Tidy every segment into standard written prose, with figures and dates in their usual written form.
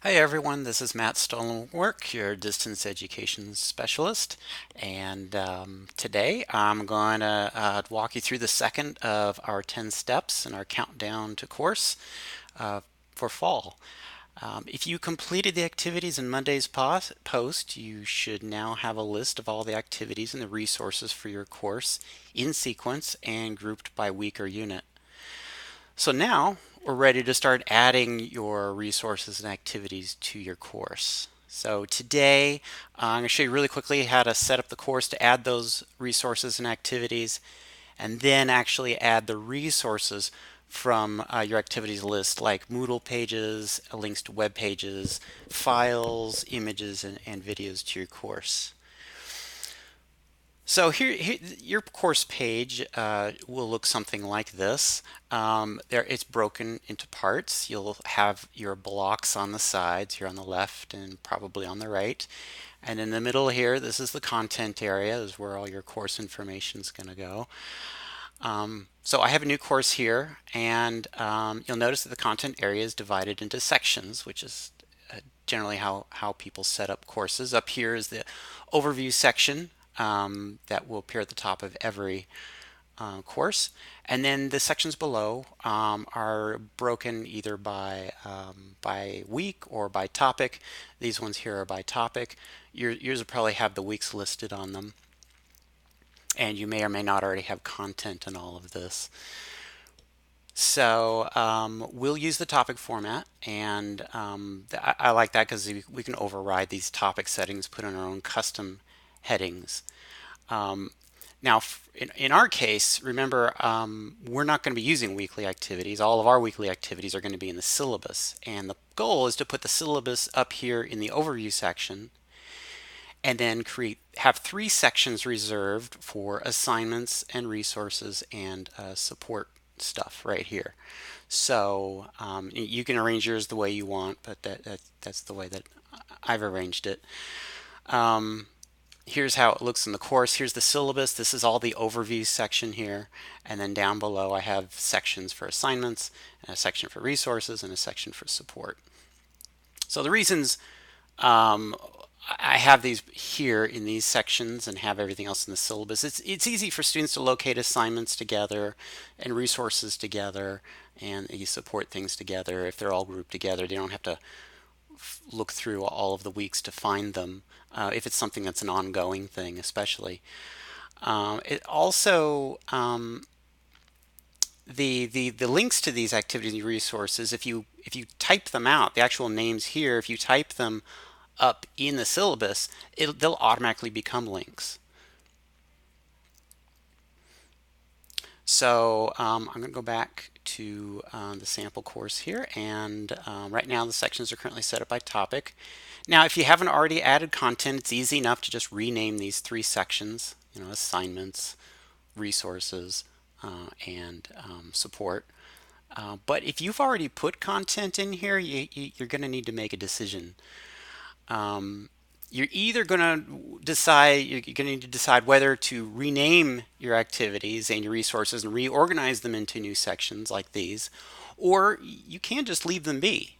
Hi everyone, this is Matt Stonework, your distance education specialist, and today I'm going to walk you through the second of our 10 steps in our countdown to course uh, for fall. If you completed the activities in Monday's post, you should now have a list of all the activities and the resources for your course in sequence and grouped by week or unit. So now we're ready to start adding your resources and activities to your course. So today I'm going to show you really quickly how to set up the course to add those resources and activities, and then actually add the resources from your activities list, like Moodle pages, links to web pages, files, images, and videos to your course. So here your course page will look something like this. It's broken into parts. You'll have your blocks on the sides, here on the left and probably on the right. And in the middle here, this is the content area. This is where all your course information is going to go. So I have a new course here, and you'll notice that the content area is divided into sections, which is generally how people set up courses. Up here is the overview section that will appear at the top of every course. And then the sections below are broken either by week or by topic. These ones here are by topic. Yours will probably have the weeks listed on them. And you may or may not already have content in all of this. So we'll use the topic format, and I like that because we can override these topic settings, put in our own custom headings. Um, Now, in our case, remember, we're not going to be using weekly activities. All of our weekly activities are going to be in the syllabus. And the goal is to put the syllabus up here in the overview section, and then have 3 sections reserved for assignments and resources and support stuff right here. So you can arrange yours the way you want, but that's the way that I've arranged it. Here's how it looks in the course. Here's the syllabus. This is all the overview section here. And then down below I have sections for assignments, and a section for resources, and a section for support. So the reasons I have these here in these sections and have everything else in the syllabus. It's easy for students to locate assignments together and resources together, and you support things together. If they're all grouped together, they don't have to look through all of the weeks to find them, if it's something that's an ongoing thing, especially. It also the links to these activities and resources, if you type them out, the actual names here, if you type them up in the syllabus, they'll automatically become links. So I'm going to go back to the sample course here, and right now the sections are currently set up by topic. Now, if you haven't already added content, it's easy enough to just rename these 3 sections, assignments, resources, and support. But if you've already put content in here, you're going to need to make a decision. You're either going to decide you're going to need to decide whether to rename your activities and your resources and reorganize them into new sections like these, or you can just leave them be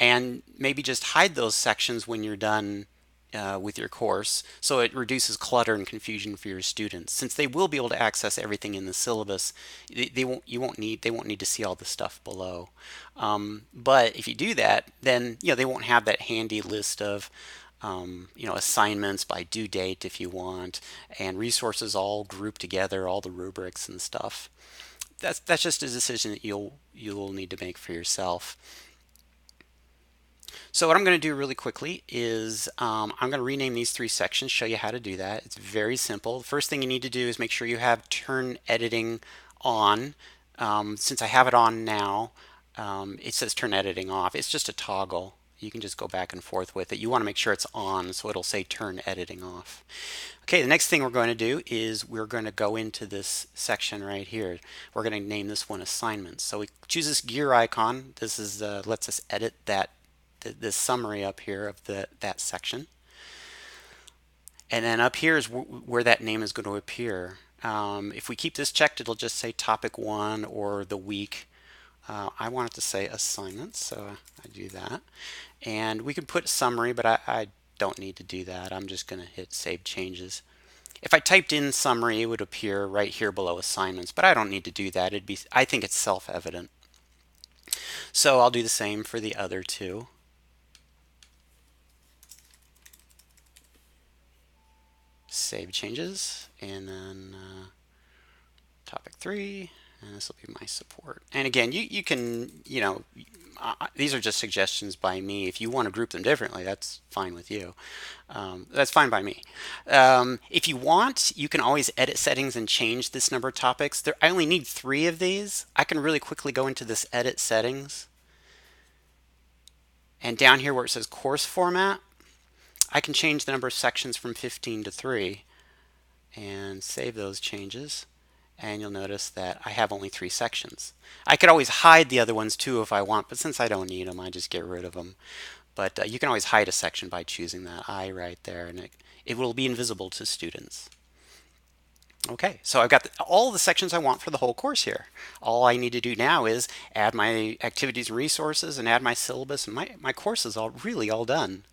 and maybe just hide those sections when you're done with your course, so it reduces clutter and confusion for your students. Since they will be able to access everything in the syllabus, they won't need to see all the stuff below. But if you do that, then they won't have that handy list of assignments by due date if you want, and resources all grouped together, all the rubrics and stuff. That's just a decision that you'll need to make for yourself. So what I'm going to do really quickly is I'm going to rename these 3 sections, show you how to do that. It's very simple. The first thing you need to do is make sure you have turn editing on. Since I have it on now, it says turn editing off. It's just a toggle. You can just go back and forth with it. You want to make sure it's on, so it'll say turn editing off. Okay, the next thing we're going to do is we're going to go into this section right here. We're going to name this one assignments. So we choose this gear icon. This is lets us edit this summary up here of that section. And then up here is where that name is going to appear. If we keep this checked, it'll just say topic 1 or the week. I want it to say assignments, so I do that. And we could put summary, but I don't need to do that. I'm just going to hit save changes. If I typed in summary, it would appear right here below assignments, but I don't need to do that. I think it's self-evident. So I'll do the same for the other two. Save changes, and then topic 3, and this will be my support. And again, you can, these are just suggestions by me. If you want to group them differently, that's fine with you. That's fine by me. If you want, you can always edit settings and change this number of topics. I only need 3 of these. I can really quickly go into this edit settings. And down here where it says course format, I can change the number of sections from 15 to 3 and save those changes. And you'll notice that I have only 3 sections. I could always hide the other ones too if I want, but since I don't need them, I just get rid of them. But you can always hide a section by choosing that I right there, and it will be invisible to students. Okay, so I've got all the sections I want for the whole course here. All I need to do now is add my activities and resources and add my syllabus, and my course is really all done.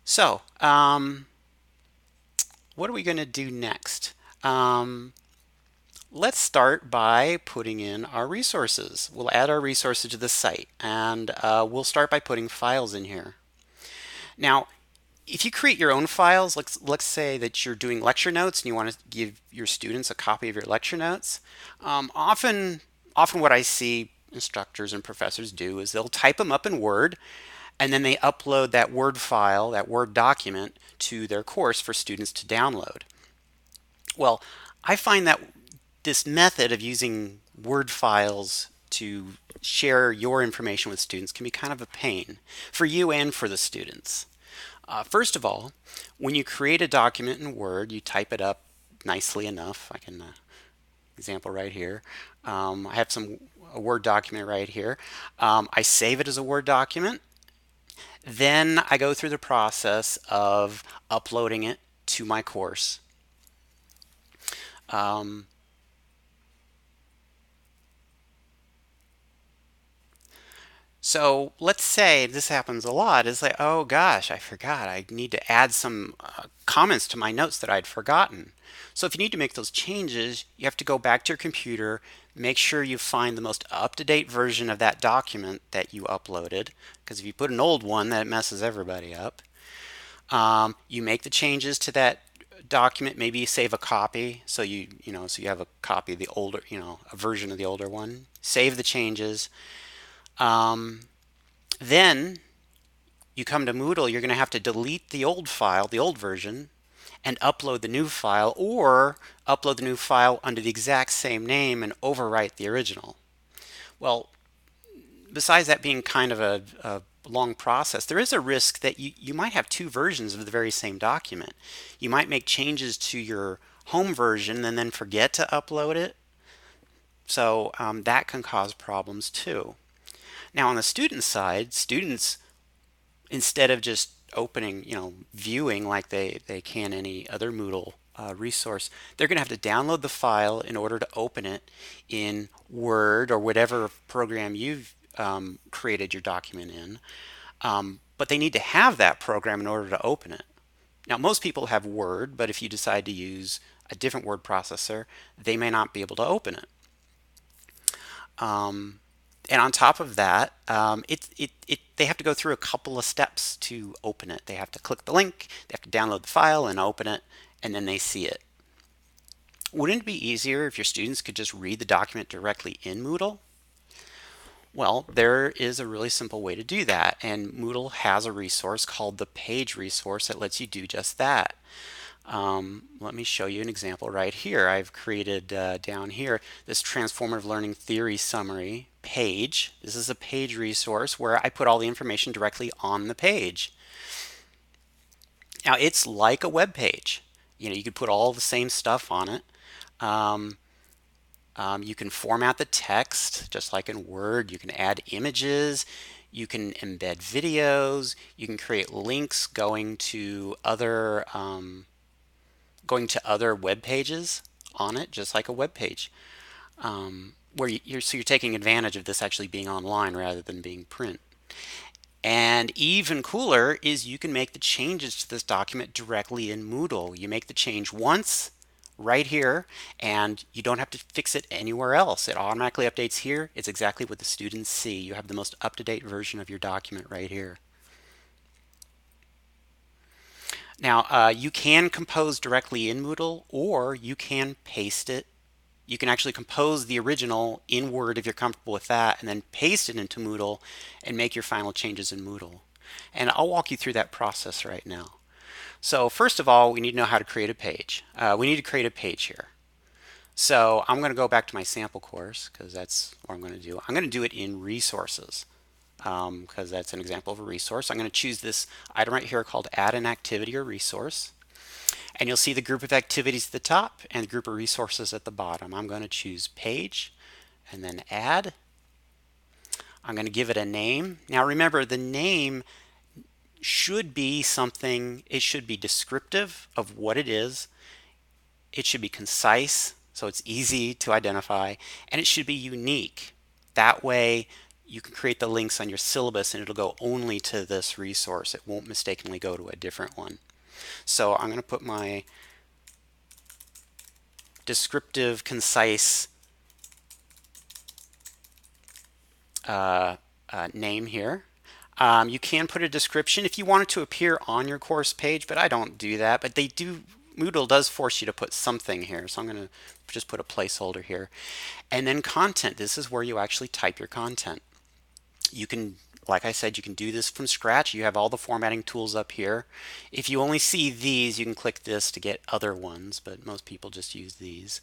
So, what are we going to do next? Let's start by putting in our resources. We'll add our resources to the site, and we'll start by putting files in here. Now, if you create your own files, let's say that you're doing lecture notes and you want to give your students a copy of your lecture notes. Often what I see instructors and professors do is they'll type them up in Word, and then they upload that Word file, that Word document, to their course for students to download. Well, I find that this method of using Word files to share your information with students can be kind of a pain for you and for the students. First of all, when you create a document in Word, you type it up nicely enough. I can example right here. I have a Word document right here. I save it as a Word document. Then I go through the process of uploading it to my course. So let's say this happens a lot. It's like, oh gosh, I forgot. I need to add some comments to my notes that I'd forgotten. So if you need to make those changes, you have to go back to your computer, make sure you find the most up-to-date version of that document that you uploaded, because if you put an old one, that messes everybody up. You make the changes to that document. Maybe you save a copy, so you have a copy of the older, a version of the older one. Save the changes. Then you come to Moodle, you're going to have to delete the old file, the old version, and upload the new file, or upload the new file under the exact same name and overwrite the original. Well, besides that being kind of a long process, there is a risk that you might have 2 versions of the very same document. You might make changes to your home version and then forget to upload it. So that can cause problems too. Now on the student side, students, instead of just opening, viewing like they can any other Moodle resource, they're going to have to download the file in order to open it in Word or whatever program you've created your document in. But they need to have that program in order to open it. Now most people have Word, but if you decide to use a different word processor, they may not be able to open it. And on top of that, they have to go through a couple of steps to open it. They have to click the link, they have to download the file and open it, and then they see it. Wouldn't it be easier if your students could just read the document directly in Moodle? Well, there is a really simple way to do that, and Moodle has a resource called the Page resource that lets you do just that. Let me show you an example right here. I've created down here this transformative learning theory summary page. This is a Page resource where I put all the information directly on the page. Now it's like a web page. You could put all the same stuff on it. You can format the text just like in Word. You can add images. You can embed videos. You can create links going to other web pages on it, just like a web page. where so you're taking advantage of this actually being online rather than being print. And even cooler is you can make the changes to this document directly in Moodle. You make the change once right here, and you don't have to fix it anywhere else. It automatically updates here. It's exactly what the students see. You have the most up-to-date version of your document right here. Now, you can compose directly in Moodle, or you can paste it. You can actually compose the original in Word if you're comfortable with that, and then paste it into Moodle and make your final changes in Moodle. And I'll walk you through that process right now. So first of all, we need to know how to create a page. We need to create a page here. So I'm going to go back to my sample course because that's what I'm going to do. I'm going to do it in resources because that's an example of a resource. I'm going to choose this item right here called add an activity or resource. And you'll see the group of activities at the top and the group of resources at the bottom. I'm going to choose page and then add. I'm going to give it a name. Now remember, the name should be something, it should be descriptive of what it is. It should be concise, so it's easy to identify, and it should be unique. That way you can create the links on your syllabus and it'll go only to this resource. It won't mistakenly go to a different one. So I'm going to put my descriptive, concise name here. You can put a description if you want it to appear on your course page, but I don't do that. But Moodle does force you to put something here, so I'm going to just put a placeholder here. And then content, this is where you actually type your content. You can, like I said, you can do this from scratch. You have all the formatting tools up here. If you only see these, you can click this to get other ones, but most people just use these.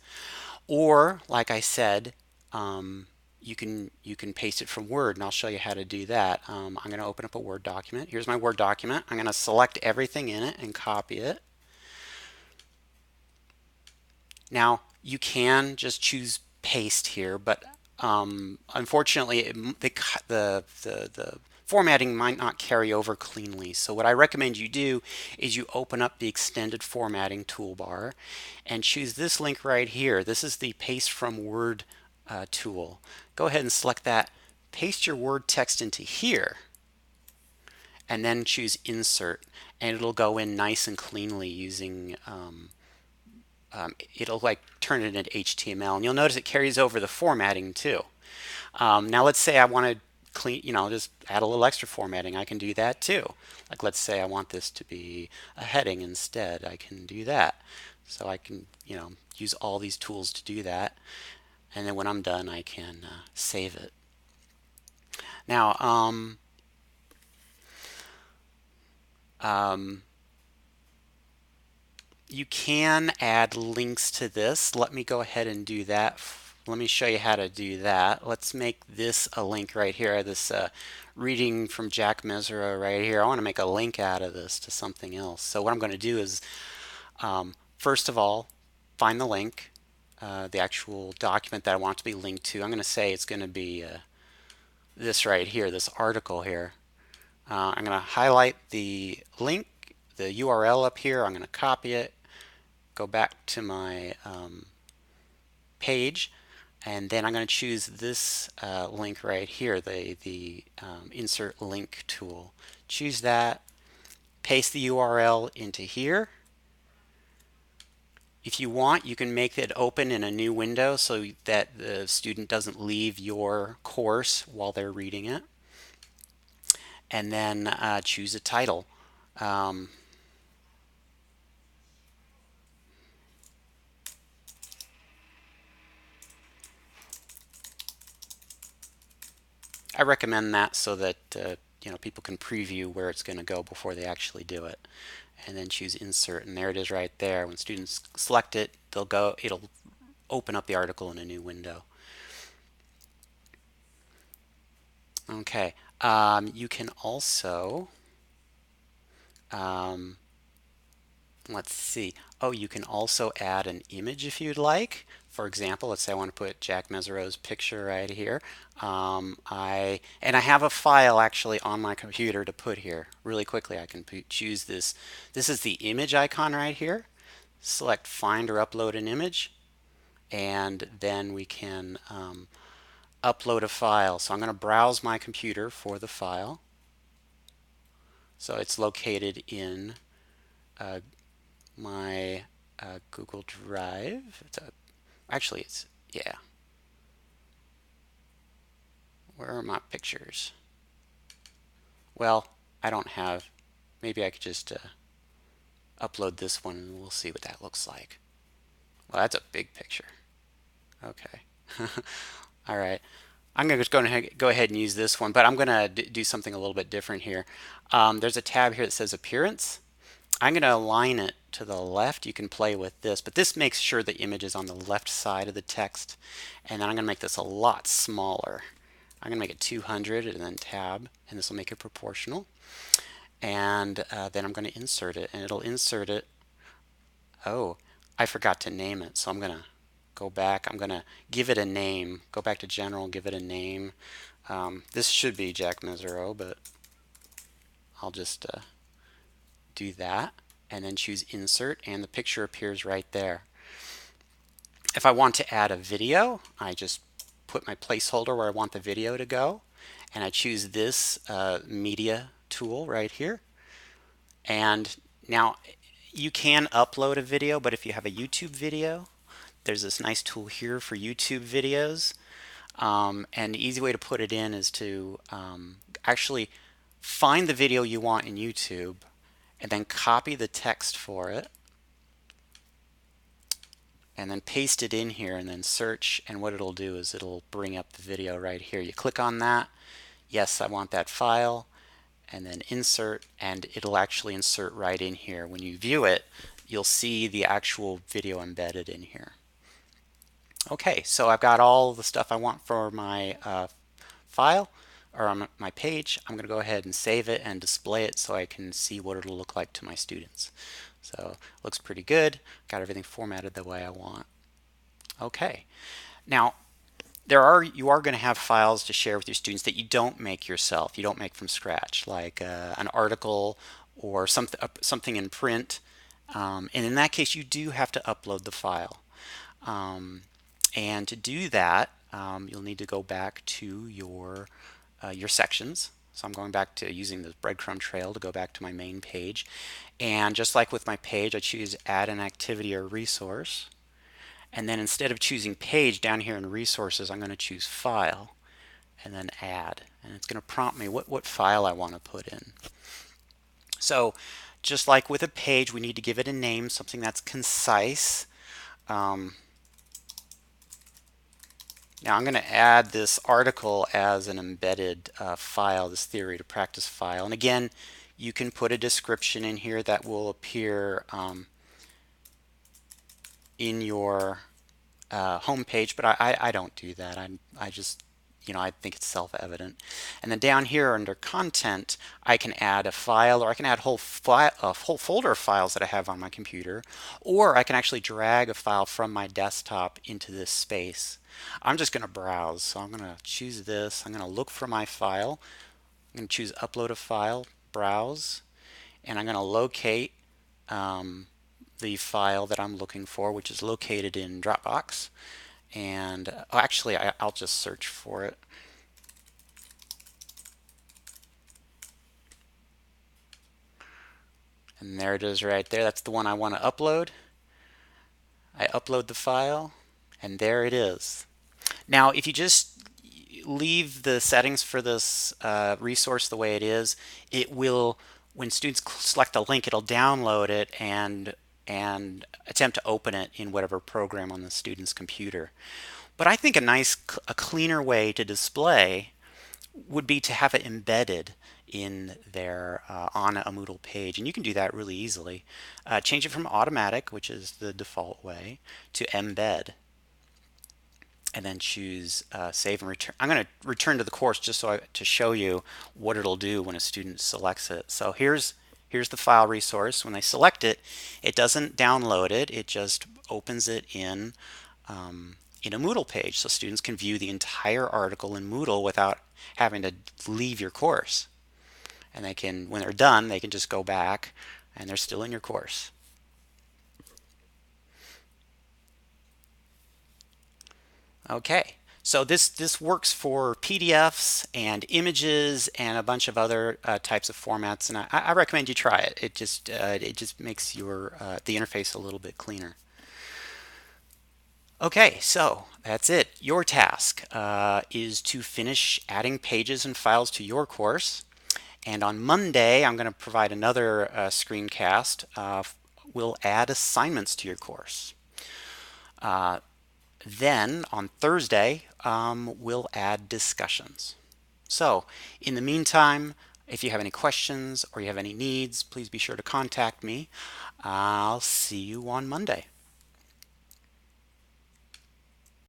Or, like I said, you can paste it from Word, and I'll show you how to do that. I'm going to open up a Word document. Here's my Word document. I'm going to select everything in it and copy it. Now you can just choose paste here, but unfortunately the formatting might not carry over cleanly. So what I recommend you do is you open up the extended formatting toolbar and choose this link right here. This is the paste from Word tool. Go ahead and select that, paste your Word text into here, and then choose insert, and it'll go in nice and cleanly using it'll like turn it into HTML, and you'll notice it carries over the formatting too. Now let's say I want to clean, just add a little extra formatting. I can do that too. Like let's say I want this to be a heading instead. I can do that. So I can, use all these tools to do that. And then when I'm done, I can save it. Now, you can add links to this. Let me go ahead and do that. Let me show you how to do that. Let's make this a link right here. This reading from Jack Mesereau right here. I want to make a link out of this to something else. So what I'm going to do is, first of all, find the link, the actual document that I want to be linked to. I'm going to say it's going to be this right here, this article here. I'm going to highlight the link, the URL up here. I'm going to copy it, go back to my page, and then I'm going to choose this link right here, the insert link tool. Choose that, paste the URL into here. If you want, you can make it open in a new window so that the student doesn't leave your course while they're reading it. And then choose a title. I recommend that so that people can preview where it's going to go before they actually do it. And then choose insert, and there it is right there. When students select it, it'll open up the article in a new window. Okay, you can also let's see. Oh, you can also add an image if you'd like. For example, let's say I want to put Jack Mesereau's picture right here. I have a file actually on my computer to put here. Really quickly, I can choose this. This is the image icon right here. Select Find or Upload an Image, and then we can upload a file. So I'm going to browse my computer for the file. So it's located in my Google Drive. Yeah. Where are my pictures? Well, I don't have. Maybe I could just upload this one and we'll see what that looks like. Well, that's a big picture. Okay. All right. I'm going to just go ahead and use this one, but I'm going to do something a little bit different here. There's a tab here that says Appearance. I'm going to align it to the left. You can play with this, but this makes sure the image is on the left side of the text. And then I'm going to make this a lot smaller. I'm going to make it 200 and then tab, and this will make it proportional. And then I'm going to insert it, and it'll insert it. Oh, I forgot to name it, so I'm going to go back. I'm going to give it a name. Go back to General, give it a name. This should be Jack Mesereau, but I'll just do that and then choose Insert, and the picture appears right there. If I want to add a video, I just put my placeholder where I want the video to go, and I choose this media tool right here. And now you can upload a video, but if you have a YouTube video, there's this nice tool here for YouTube videos. And the easy way to put it in is to actually find the video you want in YouTube and then copy the text for it and then paste it in here and then search, and what it'll do is it'll bring up the video right here. You click on that, yes, I want that file, and then insert, and it'll actually insert right in here. When you view it, you'll see the actual video embedded in here. Okay, so I've got all the stuff I want for my file or on my page. I'm going to go ahead and save it and display it so I can see what it'll look like to my students. So it looks pretty good. Got everything formatted the way I want. Okay, now you are going to have files to share with your students that you don't make yourself. You don't make from scratch, like an article or something in print. And in that case, you do have to upload the file. And to do that, you'll need to go back to your sections. So I'm going back to using the breadcrumb trail to go back to my main page. And just like with my page, I choose Add an Activity or Resource. And then instead of choosing Page down here in Resources, I'm going to choose File and then Add. And it's going to prompt me what file I want to put in. So just like with a page, we need to give it a name, something that's concise. Now I'm going to add this article as an embedded file, this theory to practice file. And again, you can put a description in here that will appear in your home page, but I don't do that. I just, I think it's self-evident. And then down here under content, I can add a file, or I can add whole folder of files that I have on my computer, or I can actually drag a file from my desktop into this space. I'm just going to browse, so I'm going to choose this. I'm going to look for my file. I'm going to choose Upload a File, Browse, and I'm going to locate the file that I'm looking for, which is located in Dropbox. And actually, I'll just search for it. And there it is right there. That's the one I want to upload. I upload the file, and there it is. Now, if you just leave the settings for this resource the way it is, it will, when students select a link, it'll download it and attempt to open it in whatever program on the student's computer. But I think a cleaner way to display would be to have it embedded in there on a Moodle page, and you can do that really easily. Change it from automatic, which is the default way, to embed, and then choose save and return. I'm going to return to the course just to show you what it'll do when a student selects it. So here's the file resource. When they select it, it doesn't download it. It just opens it in a Moodle page, so students can view the entire article in Moodle without having to leave your course. And they can, when they're done, they can just go back and they're still in your course. Okay, So this works for PDFs and images and a bunch of other types of formats, and I recommend you try it. It just makes your the interface a little bit cleaner. Okay, so that's it. Your task is to finish adding pages and files to your course. And on Monday, I'm going to provide another screencast. We'll add assignments to your course. Then on Thursday, we'll add discussions. So in the meantime, if you have any questions or you have any needs, please be sure to contact me. I'll see you on Monday.